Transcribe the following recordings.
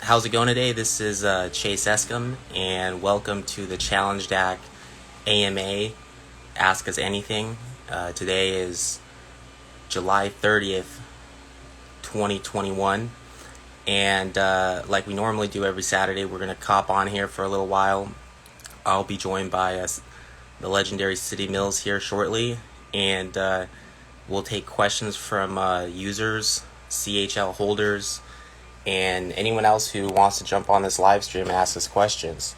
How's it going today? This is Chase Escom, and welcome to the ChallengeDac AMA Ask Us Anything. Today is July 30th, 2021, and like we normally do every Saturday, we're going to cop on here for a little while. I'll be joined by the legendary City Mills here shortly, and we'll take questions from users, CHL holders, and anyone else who wants to jump on this live stream and ask us questions.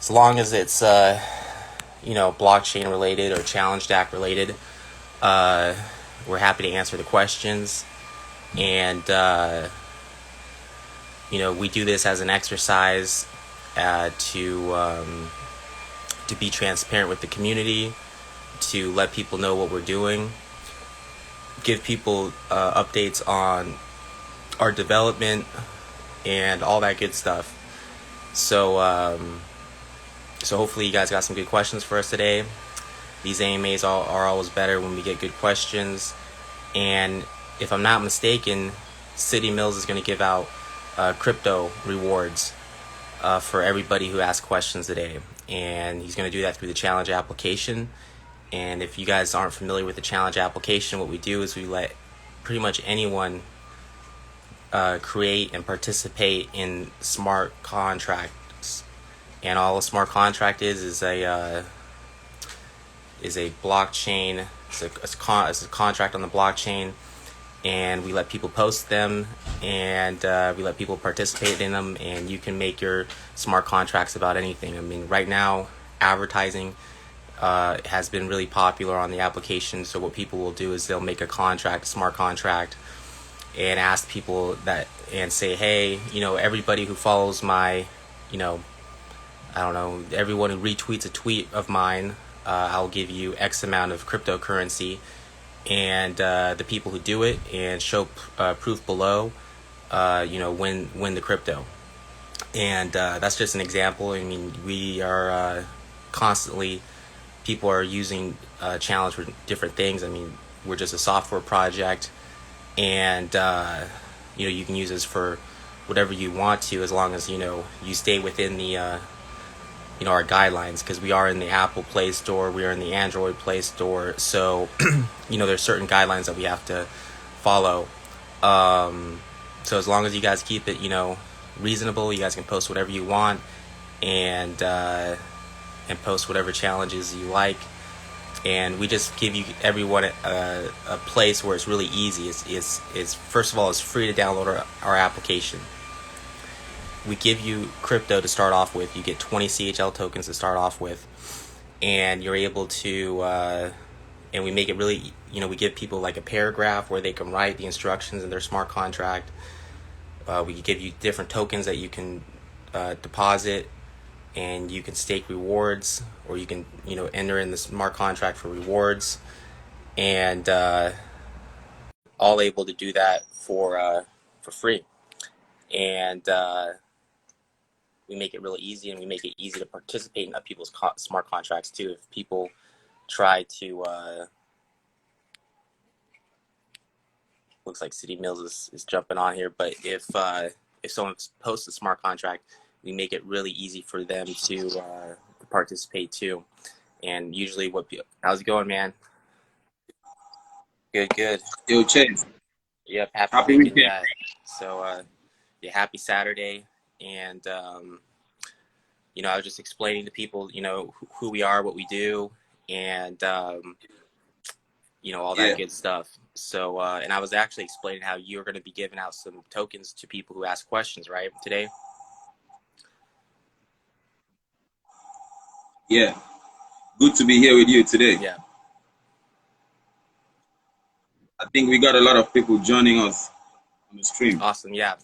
As long as it's blockchain related or ChallengeDac related, we're happy to answer the questions. And we do this as an exercise to be transparent with the community, to let people know what we're doing, give people updates on our development and all that good stuff. So hopefully you guys got some good questions for us today. These AMAs are always better when we get good questions. And if I'm not mistaken, City Mills is going to give out crypto rewards for everybody who asks questions today. And he's going to do that through the challenge application. And if you guys aren't familiar with the challenge application, what we do is we let pretty much anyone create and participate in smart contracts. And all a smart contract is a blockchain. It's a contract on the blockchain, and we let people post them, and we let people participate in them, and you can make your smart contracts about anything. I mean, right now, advertising has been really popular on the application. So what people will do is they'll make a smart contract, and ask people that and say, hey, everybody who follows my, everyone who retweets a tweet of mine, I'll give you X amount of cryptocurrency. And the people who do it and show proof below, win the crypto. And that's just an example. I mean, we are constantly, people are using Challenge for different things. I mean, we're just a software project. And you can use this for whatever you want to, as long as you stay within the our guidelines, because we are in the Apple Play Store, we are in the Android Play Store, so there's certain guidelines that we have to follow. So as long as you guys keep it reasonable, you guys can post whatever you want, and post whatever challenges you like. And we just give everyone a place where it's really easy. It's first of all, it's free to download our application. We give you crypto to start off with. You get 20 CHL tokens to start off with, and you're able to. And we make it really, we give people like a paragraph where they can write the instructions in their smart contract. We give you different tokens that you can deposit, and you can stake rewards, or you can enter in the smart contract for rewards, and all able to do that for free. And we make it really easy, and we make it easy to participate in people's smart contracts too. If people try to looks like City Mills is jumping on here, but if someone posts a smart contract, we make it really easy for them to participate too. And usually how's it going, man? Good. Yo, Chase. Yep, happy Happy weekend, weekend. yeah. So yeah, happy Saturday. And I was just explaining to people who we are, what we do, and all that Yeah. good stuff. So and I was actually explaining how you're going to be giving out some tokens to people who ask questions, right, today? Yeah. Good to be here with you today. Yeah. I think we got a lot of people joining us on the stream. Awesome. Yeah.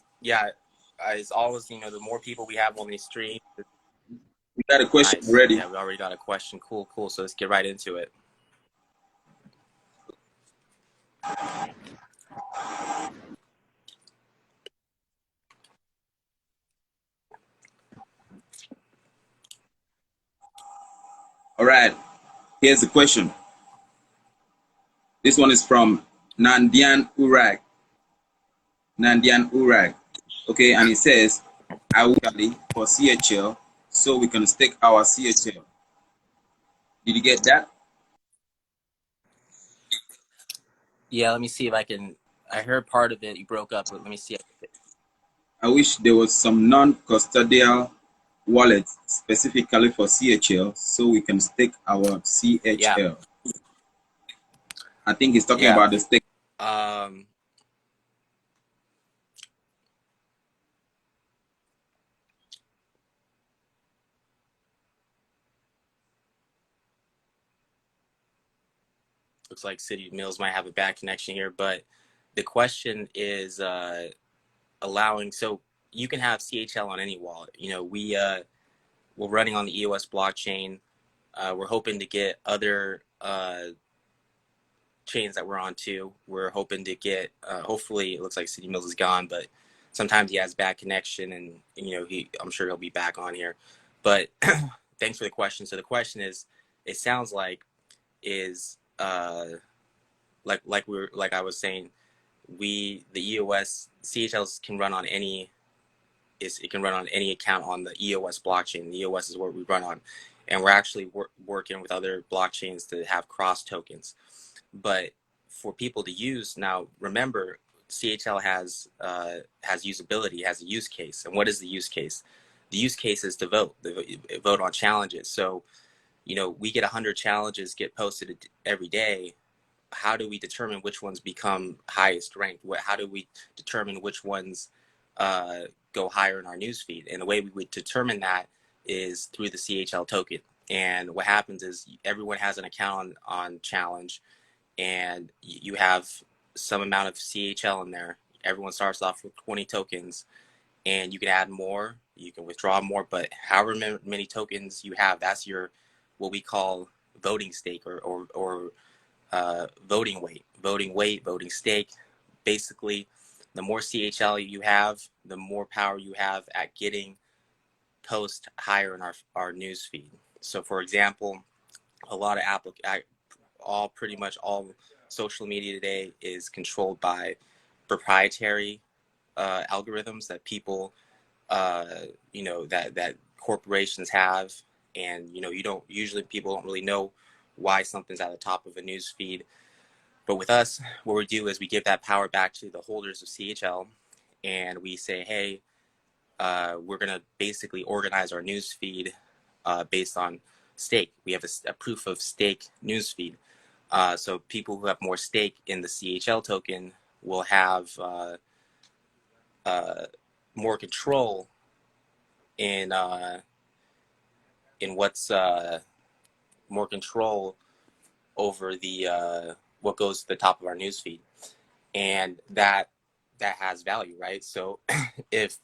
As always, the more people we have on the stream. We got a question Nice. already. Yeah, we already got a question. Cool. So let's get right into it. All right. Here's the question. This one is from Nandian Urag. Okay, and it says, I will for CHL, so we can stake our CHL. Did you get that? Yeah, let me see if I can. I heard part of it. You broke up, but let me see. I wish there was some non-custodial wallet specifically for CHL, so we can stake our Yeah, CHL. I think he's talking yeah. about the stake. Um, looks like City Mills might have a bad connection here, but the question is allowing. So you can have CHL on any wallet. You know, we're running on the EOS blockchain. We're hoping to get other chains that we're on too. We're hoping to get. Hopefully, it looks like City Mills is gone, but sometimes he has bad connection, and you know I'm sure he'll be back on here. But thanks for the question. So the question is, it sounds like is like I was saying, the EOS CHLs can run on any it can run on any account on the EOS blockchain. The EOS is what we run on, and we're actually working with other blockchains to have cross tokens. But for people to use now, remember CHL has usability, has a use case. And what is the use case? The use case is to vote on challenges. So you know we get 100 challenges get posted every day. How do we determine which ones become highest ranked? How do we determine which ones go higher in our newsfeed? And the way we would determine that is through the CHL token. And what happens is everyone has an account on Challenge, and you have some amount of CHL in there. Everyone starts off with 20 tokens, and you can add more, you can withdraw more, but however many tokens you have, that's your what we call voting stake or voting weight, voting stake. Basically, the more CHL you have, the more power you have at getting posts higher in our news feed. So, for example, a lot of pretty much all social media today is controlled by proprietary algorithms that people, that corporations have, and you don't usually people don't really know why something's at the top of a news feed. But with us, what we do is we give that power back to the holders of CHL, and we say, hey, we're going to basically organize our news feed based on stake. We have a proof of stake news feed. So people who have more stake in the CHL token will have uh, more control in what's more control over the what goes to the top of our news feed, and that has value, right? So if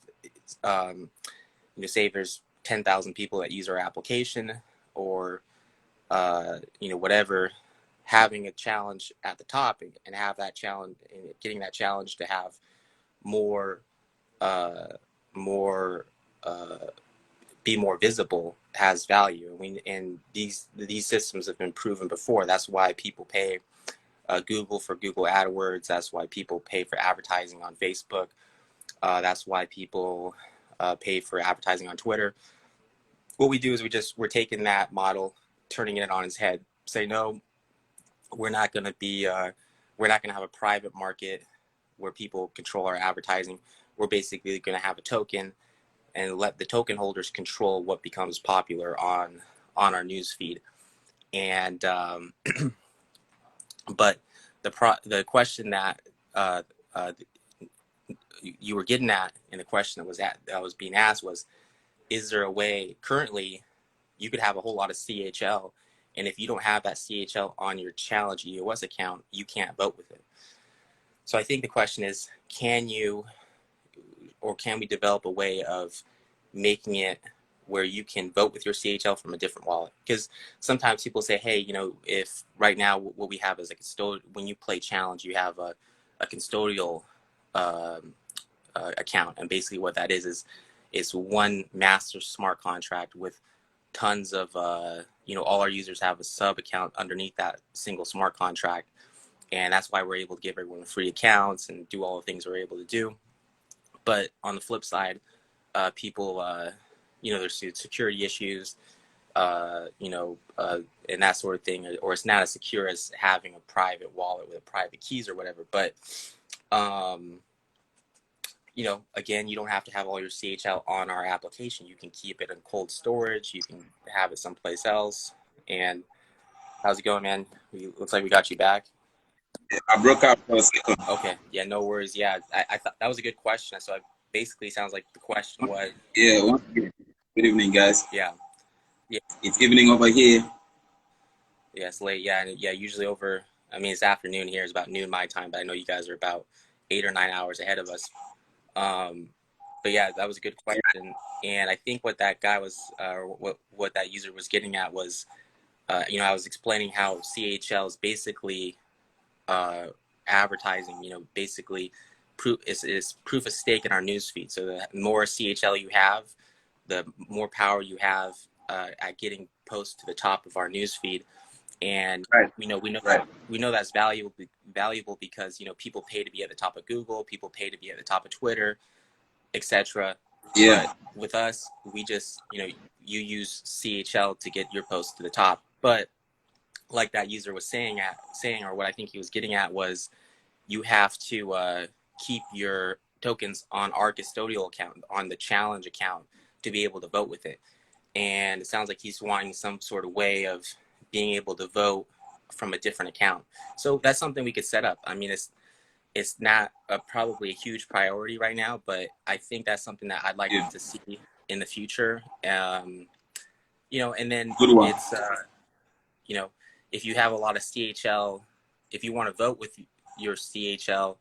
say there's 10,000 people that use our application, or whatever, having a challenge at the top and have that challenge and getting that challenge to have more uh, more be more visible has value. I mean, and these systems have been proven before. That's why people pay Google for Google AdWords. That's why people pay for advertising on Facebook. That's why people pay for advertising on Twitter. What we do is we're taking that model, turning it on its head. Say no, we're not going to be we're not going to have a private market where people control our advertising. We're basically going to have a token and let the token holders control what becomes popular on our news feed. And but the question that uh, you were getting at, and the question that was being asked was, is there a way currently you could have a whole lot of CHL, and if you don't have that CHL on your Challenge EOS account, you can't vote with it. So I think the question is, can we develop a way of making it where you can vote with your CHL from a different wallet? Because sometimes people say, hey, if right now what we have is a custodial, when you play Challenge, you have a custodial account. And basically what that is it's one master smart contract with tons of, all our users have a sub account underneath that single smart contract. And that's why we're able to give everyone free accounts and do all the things we're able to do. But on the flip side, people, there's security issues, and that sort of thing, or it's not as secure as having a private wallet with private keys or whatever. But, again, you don't have to have all your CHL on our application. You can keep it in cold storage. You can have it someplace else. And how's it going, man? Looks like we got you back. I broke out for a second. Okay. Yeah, no worries. Yeah, I thought that was a good question. So it basically sounds like the question was, Yeah, once again, good evening, guys. yeah. It's evening over here. Yeah, it's late. Yeah, yeah. Usually it's afternoon here. It's about noon my time, but I know you guys are about 8 or 9 hours ahead of us. But yeah, that was a good question. And I think what that guy was, what that user was getting at was, I was explaining how CHL is basically advertising. Basically, proof is proof of stake in our newsfeed. So the more CHL you have, the more power you have at getting posts to the top of our newsfeed. And Right. we know Right. we know that's valuable because people pay to be at the top of Google, people pay to be at the top of Twitter, etc. Yeah. But with us, we just you use CHL to get your post to the top. But like that user was saying, or what I think he was getting at was, you have to keep your tokens on our custodial account, on the challenge account, to be able to vote with it. And it sounds like he's wanting some sort of way of being able to vote from a different account. So that's something we could set up. I mean, it's not probably a huge priority right now, but I think that's something that I'd like to see in the future. And then Good one. it's, if you have a lot of CHL, if you want to vote with your CHL,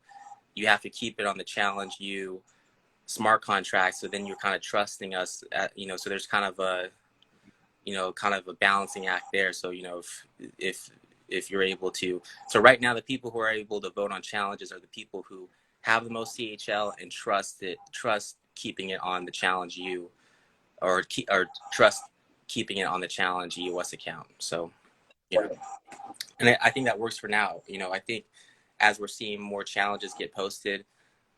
you have to keep it on the Challenge U smart contract. So then you're kind of trusting us so there's kind of a balancing act there. So, if you're able to, so right now the people who are able to vote on challenges are the people who have the most CHL and trust keeping it on the Challenge U, or trust keeping it on the Challenge US account. So, and I think that works for now. I think as we're seeing more challenges get posted,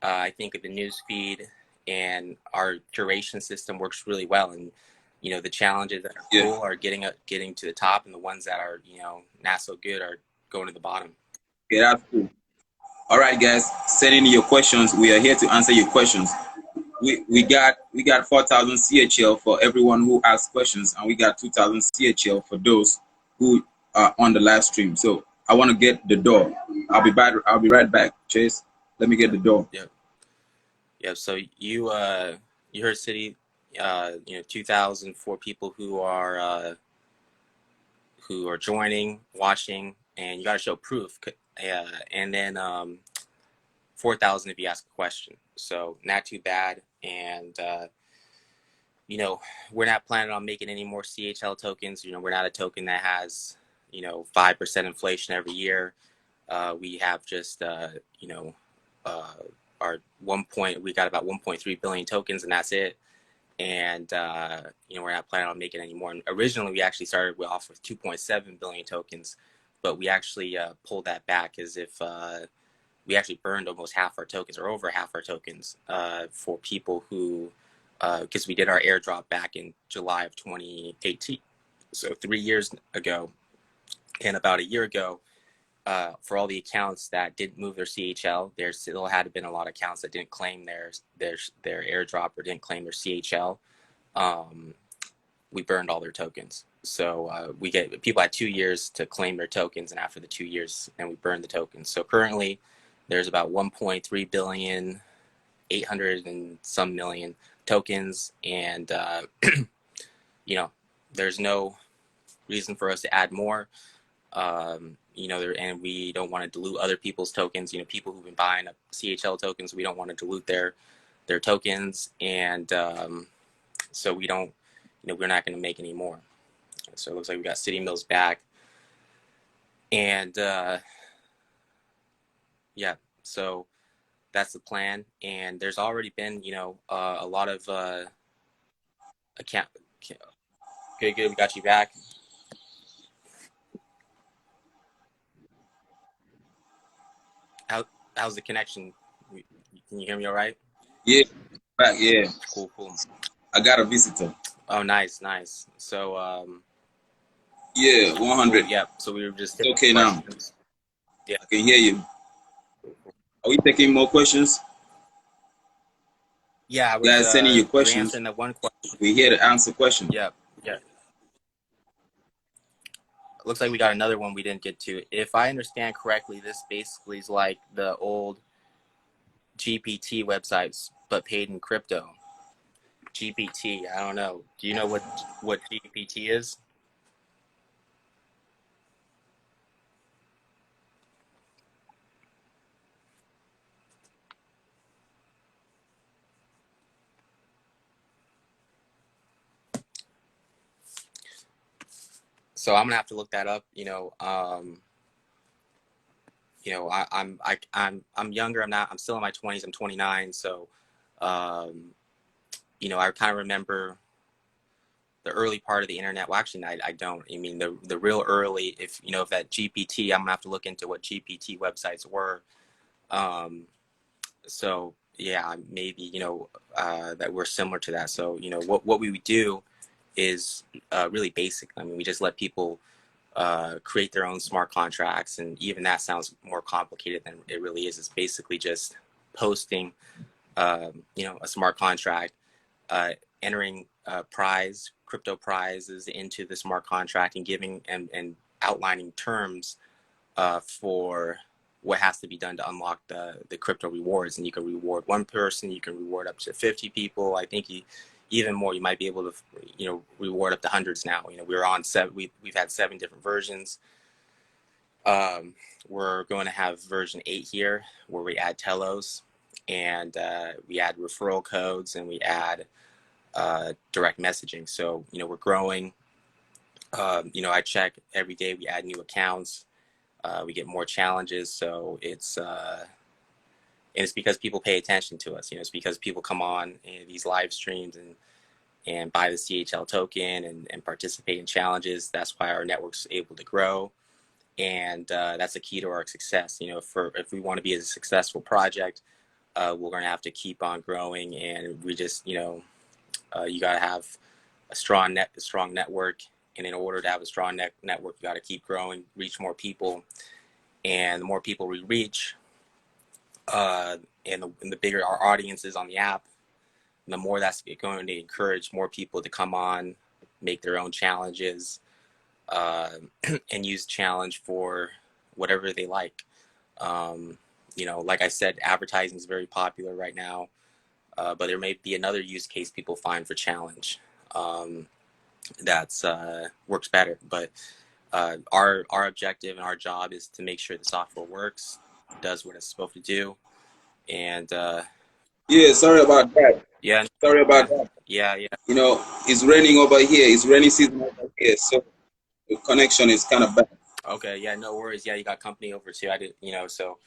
I think the news feed and our curation system works really well. And the challenges that are cool are getting to the top, and the ones that are not so good are going to the bottom. Yeah, that's cool. All right, guys, send in your questions. We are here to answer your questions. We got 4,000 CHL for everyone who asks questions, and we got 2,000 CHL for those who are on the live stream. So I want to get the door. I'll be right back. Chase, let me get the door. Yep. So you heard City, 2,004 people who are joining, watching, and you got to show proof. And then 4,000 if you ask a question. So not too bad. And we're not planning on making any more CHL tokens. We're not a token that has 5% inflation every year. We have just our we got about 1.3 billion tokens, and that's it. And we're not planning on making any more. And originally, we actually started off with 2.7 billion tokens, but we actually pulled that back, as if we actually burned almost half our tokens, or over half our tokens, for people who, because we did our airdrop back in July of 2018, so 3 years ago. And about a year ago, for all the accounts that didn't move their CHL, there still had been a lot of accounts that didn't claim their airdrop, or didn't claim their CHL. We burned all their tokens. So we get people had 2 years to claim their tokens, and after the 2 years, and we burned the tokens. So currently, there's about 1.3 billion, 800 and some million tokens, and there's no reason for us to add more. And we don't want to dilute other people's tokens. People who've been buying up CHL tokens, we don't want to dilute their tokens, and so we don't, we're not going to make any more. So it looks like we got City Mills back, and yeah, so that's the plan. And there's already been, a lot of account. Okay, good, we got you back. How's the connection? Can you hear me all right? Yeah, back. Yeah, Cool, cool. I got a visitor. Oh, nice, nice. So, Yeah, cool. 100. Yep. So we were just It's taking okay now. questions. Yeah. I can hear you. Are we taking more questions? Yeah, I was, Guys, sending you we were questions. answering that one question. We're here to answer questions. Yep. Yeah. Looks like we got another one we didn't get to. If I understand correctly, this basically is like the old GPT websites, but paid in crypto. GPT, I don't know. Do you know what GPT is? So I'm gonna have to look that up. I'm younger. I'm still in my 20s. I'm 29. So, um, I kind of remember the early part of the internet. Well, actually, I don't. I mean, the real early. If that GPT, I'm gonna have to look into what GPT websites were. Um, so yeah, maybe that we're similar to that. So what we would do is really basic. I mean, we just let people create their own smart contracts, and even that sounds more complicated than it really is. It's basically just posting, a smart contract, uh, entering crypto prizes into the smart contract, and giving and outlining terms for what has to be done to unlock the crypto rewards. And you can reward one person, you can reward up to 50 people. I think even more, you might be able to, reward up to hundreds now. We're on seven, we've had 7 different versions. We're going to have version 8 here, where we add Telos, and we add referral codes, and we add direct messaging. So, we're growing. I check every day, we add new accounts. We get more challenges, so and it's because people pay attention to us. It's because people come on these live streams and buy the CHL token and participate in challenges. That's why our network's able to grow, and that's a key to our success. If we want to be a successful project, we're going to have to keep on growing, and we just you got to have a strong network, and in order to have a strong network, you got to keep growing, reach more people. And the more people we reach, and the bigger our audience is on the app, the more that's going to encourage more people to come on, make their own challenges, uh, and use challenge for whatever they like. Like I said, advertising is very popular right now, but there may be another use case people find for challenge that's works better. But our objective and our job is to make sure the software works, does what it's supposed to do, and Yeah, sorry about that. yeah, Sorry yeah, about that. yeah, yeah. It's raining over here. It's rainy season over here, so the connection is kind of bad. Okay, yeah, no worries. Yeah, you got company over too. I did, so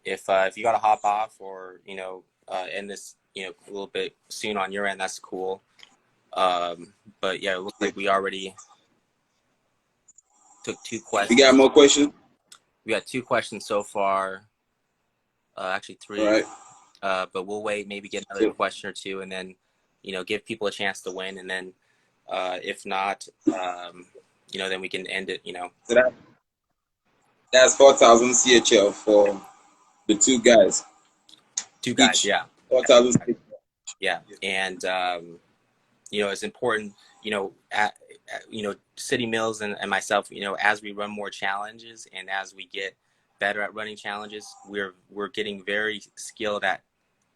if you got to hop off, or end this a little bit soon on your end, that's cool. But yeah, it looks Yeah. like we already took 2 We got questions. more questions? We got 2 questions so far. Actually All 3. right. But we'll wait, maybe get another So question or 2, and then give people a chance to win, and then if not, then we can end it. so that's 4,000 CHL for the 2 guys 2 guys, each. yeah, 4,000 CHL. yeah, and it's important. City Mills and myself, as we run more challenges and as we get better at running challenges, we're getting very skilled at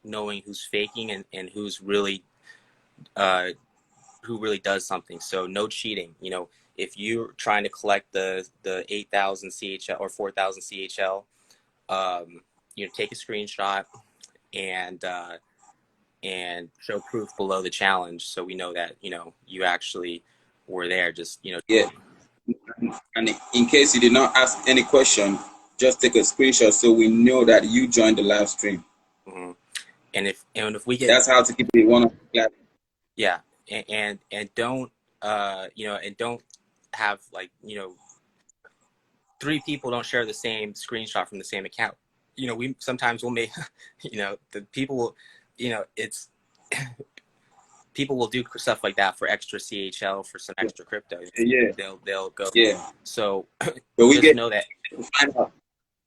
knowing who's faking and uh, who really does something. So no cheating. If you're trying to collect the 8,000 CHL or 4,000 CHL, take a screenshot and show proof below the challenge, so we know that you actually were there. Just Yeah. And in case you did not ask any question, just take a screenshot so we know that you joined the live stream. mhm. And if we get, That's how to keep it one. yeah, and don't and don't have, like, 3 people don't share the same screenshot from the same account. We sometimes will make the people will you know, it's people will do stuff like that for extra CHL, for some extra crypto. Yeah. They'll go. Yeah. So But we just get know that. to find out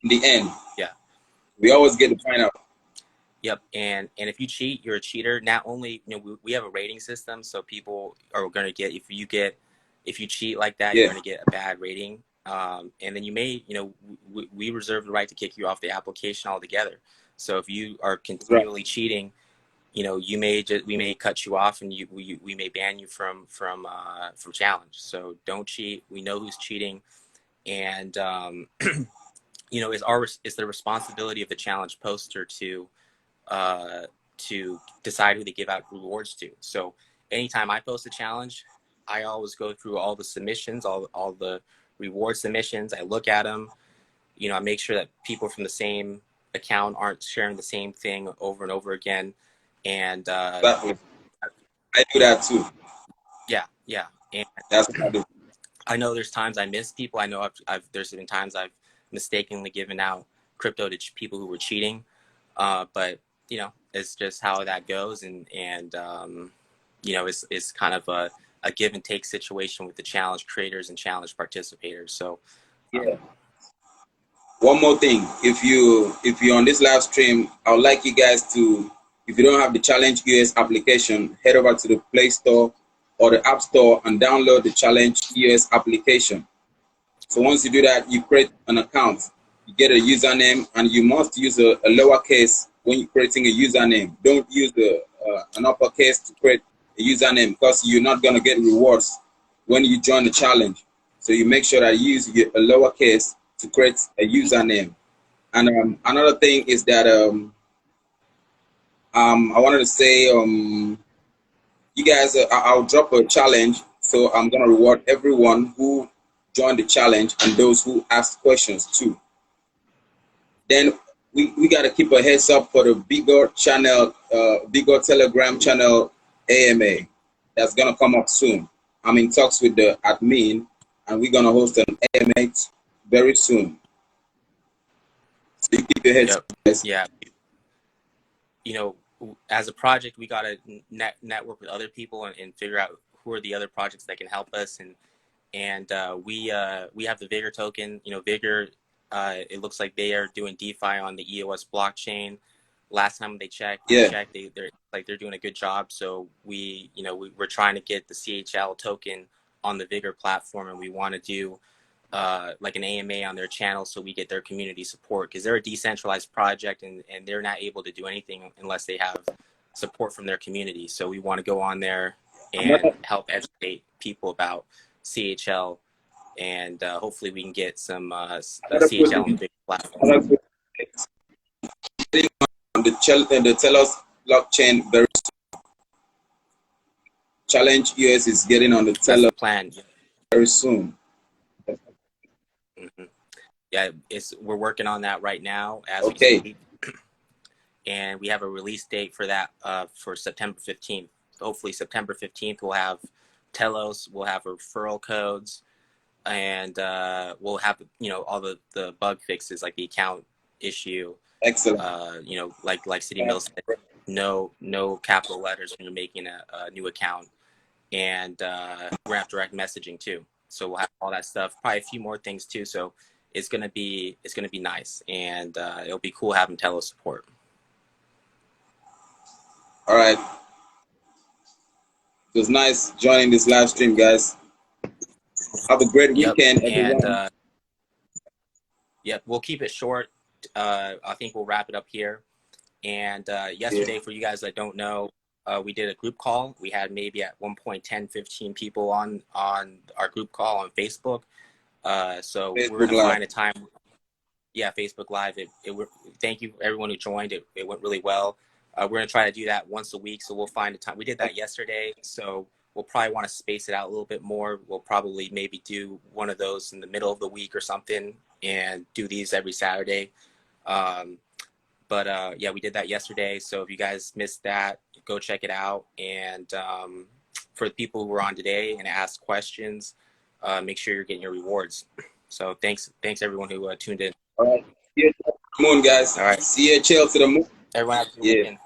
in the end. Yeah. We always get to find out. Yep. And if you cheat, you're a cheater. Not only, you know, we have a rating system, so people are going to get, if you cheat like that, Yeah. you're going to get a bad rating. And then you may, you know, we reserve the right to kick you off the application altogether. So if you are continually cheating, you know, we may cut you off, and we may ban you from challenge. So don't cheat. We know who's cheating, and you know, it's the responsibility of the challenge poster to decide who they give out rewards to. So anytime I post a challenge, I always go through all the submissions, all the reward submissions. I look at them. You know, I make sure that people from the same account aren't sharing the same thing over and over again. And Exactly. I do that too. yeah. And that's what I do. I know there's times I miss people. I know there's been times I've mistakenly given out crypto to people who were cheating. But you know, it's just how that goes, and you know, it's kind of a give and take situation with the challenge creators and challenge participators. So yeah. One more thing, if you're on this live stream, I would like you guys to, if you don't have the Challenge US application, head over to the Play Store or the App Store and download the Challenge US application. So once you do that, you create an account, you get a username, and you must use a lowercase when you're creating a username. Don't use an uppercase to create a username, because you're not going to get rewards when you join the challenge. So you make sure that you use a lowercase to create a username. And another thing is that I wanted to say, you guys, I'll drop a challenge. So I'm going to reward everyone who joined the challenge and those who asked questions too. Then we got to keep a heads up for the Vigor channel, Vigor Telegram channel AMA. That's going to come up soon. I'm in talks with the admin, and we're going to host an AMA very soon. So you keep your heads up, guys. Yeah. You know, as a project, we got to network with other people and figure out who are the other projects that can help us. And we have the Vigor token. You know, Vigor, it looks like they are doing DeFi on the EOS blockchain. Last time they checked, they're doing a good job. So we're trying to get the CHL token on the Vigor platform, and we want to do like an AMA on their channel, so we get their community support, because they're a decentralized project, and they're not able to do anything unless they have support from their community. So we want to go on there and help educate people about CHL, and hopefully we can get some CHL on the big platform. On the Telos blockchain very soon. Challenge US is getting on the Telos plan very soon. Mm-hmm. Yeah, we're working on that right now as we speak, and we have a release date for that for September 15th. Hopefully September 15th we'll have Telos, we'll have referral codes, and we'll have, you know, all the bug fixes, like the account issue. Excellent. You know, like City Mills said, no capital letters when you're making a new account, and we're gonna have direct messaging too. So we'll have all that stuff, probably a few more things too. So it's gonna be nice, and it'll be cool having Telos support. All right. It was nice joining this live stream, guys. Have a great weekend, everyone. And we'll keep it short. I think we'll wrap it up here. And yesterday, for you guys that don't know, we did a group call. We had maybe at one point 10, 15 people on our group call on Facebook. So Facebook we're going to find a time. Yeah, Facebook Live. Thank you everyone who joined. It went really well. We're going to try to do that once a week. So we'll find a time. We did that yesterday. So we'll probably want to space it out a little bit more. We'll probably maybe do one of those in the middle of the week or something, and do these every Saturday. But yeah, we did that yesterday. So if you guys missed that, go check it out. And for the people who were on today and asked questions, make sure you're getting your rewards. So thanks everyone who tuned in. All right. See you to the moon, guys. All right. See you, chill to the moon. Everyone have a good weekend.